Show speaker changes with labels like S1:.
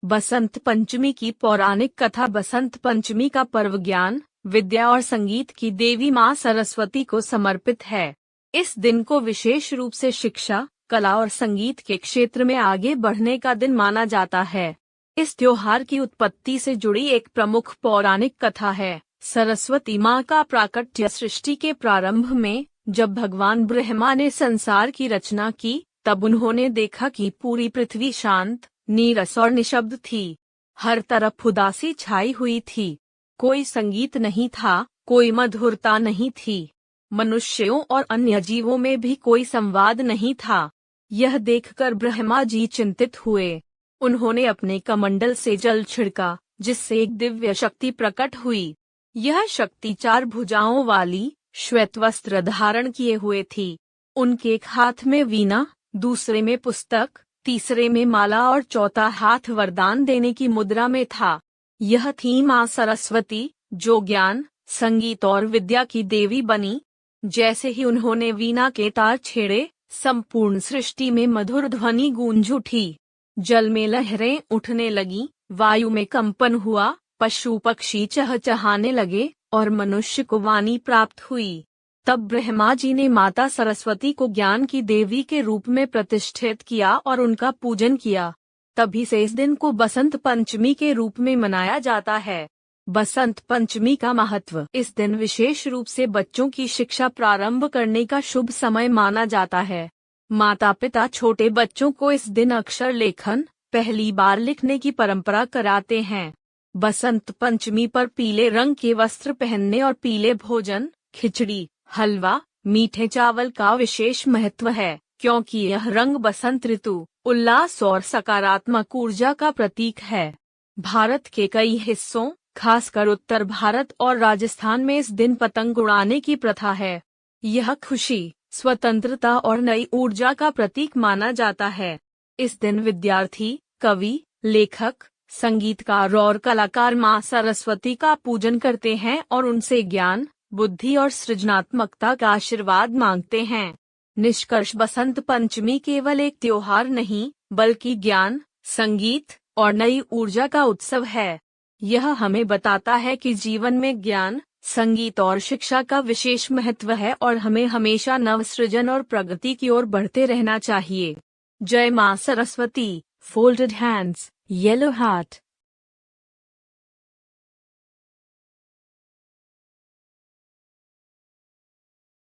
S1: बसंत पंचमी की पौराणिक कथा। बसंत पंचमी का पर्व ज्ञान, विद्या और संगीत की देवी माँ सरस्वती को समर्पित है। इस दिन को विशेष रूप से शिक्षा, कला और संगीत के क्षेत्र में आगे बढ़ने का दिन माना जाता है। इस त्योहार की उत्पत्ति से जुड़ी एक प्रमुख पौराणिक कथा है। सरस्वती माँ का प्राकट्य सृष्टि के प्रारंभ में, जब भगवान ब्रह्मा ने संसार की रचना की, तब उन्होंने देखा कि पूरी पृथ्वी शांत, नीरस और निशब्द थी। हर तरफ उदासी छाई हुई थी। कोई संगीत नहीं था, कोई मधुरता नहीं थी। मनुष्यों और अन्य जीवों में भी कोई संवाद नहीं था। यह देखकर ब्रह्मा जी चिंतित हुए। उन्होंने अपने कमंडल से जल छिड़का, जिससे एक दिव्य शक्ति प्रकट हुई। यह शक्ति 4 भुजाओं वाली, श्वेत वस्त्र धारण किए हुए थी। उनके एक हाथ में वीणा, दूसरे में पुस्तक, तीसरे में माला और चौथा हाथ वरदान देने की मुद्रा में था। यह थी माँ सरस्वती, जो ज्ञान, संगीत और विद्या की देवी बनी। जैसे ही उन्होंने वीणा के तार छेड़े, संपूर्ण सृष्टि में मधुर ध्वनि गूंज उठी। जल में लहरें उठने लगी, वायु में कंपन हुआ, पशु पक्षी चहचहाने लगे और मनुष्य को वाणी प्राप्त हुई। तब ब्रह्मा जी ने माता सरस्वती को ज्ञान की देवी के रूप में प्रतिष्ठित किया और उनका पूजन किया। तभी से इस दिन को बसंत पंचमी के रूप में मनाया जाता है। बसंत पंचमी का महत्व। इस दिन विशेष रूप से बच्चों की शिक्षा प्रारंभ करने का शुभ समय माना जाता है। माता पिता छोटे बच्चों को इस दिन अक्षर लेखन, पहली बार लिखने की परंपरा कराते हैं। बसंत पंचमी पर पीले रंग के वस्त्र पहनने और पीले भोजन, खिचड़ी, हलवा, मीठे चावल का विशेष महत्व है, क्योंकि यह रंग बसंत ऋतु, उल्लास और सकारात्मक ऊर्जा का प्रतीक है। भारत के कई हिस्सों, खासकर उत्तर भारत और राजस्थान में इस दिन पतंग उड़ाने की प्रथा है। यह खुशी, स्वतंत्रता और नई ऊर्जा का प्रतीक माना जाता है। इस दिन विद्यार्थी, कवि, लेखक, संगीतकार और कलाकार माँ सरस्वती का पूजन करते हैं और उनसे ज्ञान, बुद्धि और सृजनात्मकता का आशीर्वाद मांगते हैं। निष्कर्ष, बसंत पंचमी केवल एक त्योहार नहीं, बल्कि ज्ञान, संगीत और नई ऊर्जा का उत्सव है। यह हमें बताता है कि जीवन में ज्ञान, संगीत और शिक्षा का विशेष महत्व है और हमें हमेशा नव सृजन और प्रगति की ओर बढ़ते रहना चाहिए। जय मां Saraswati. Folded hands, yellow heart.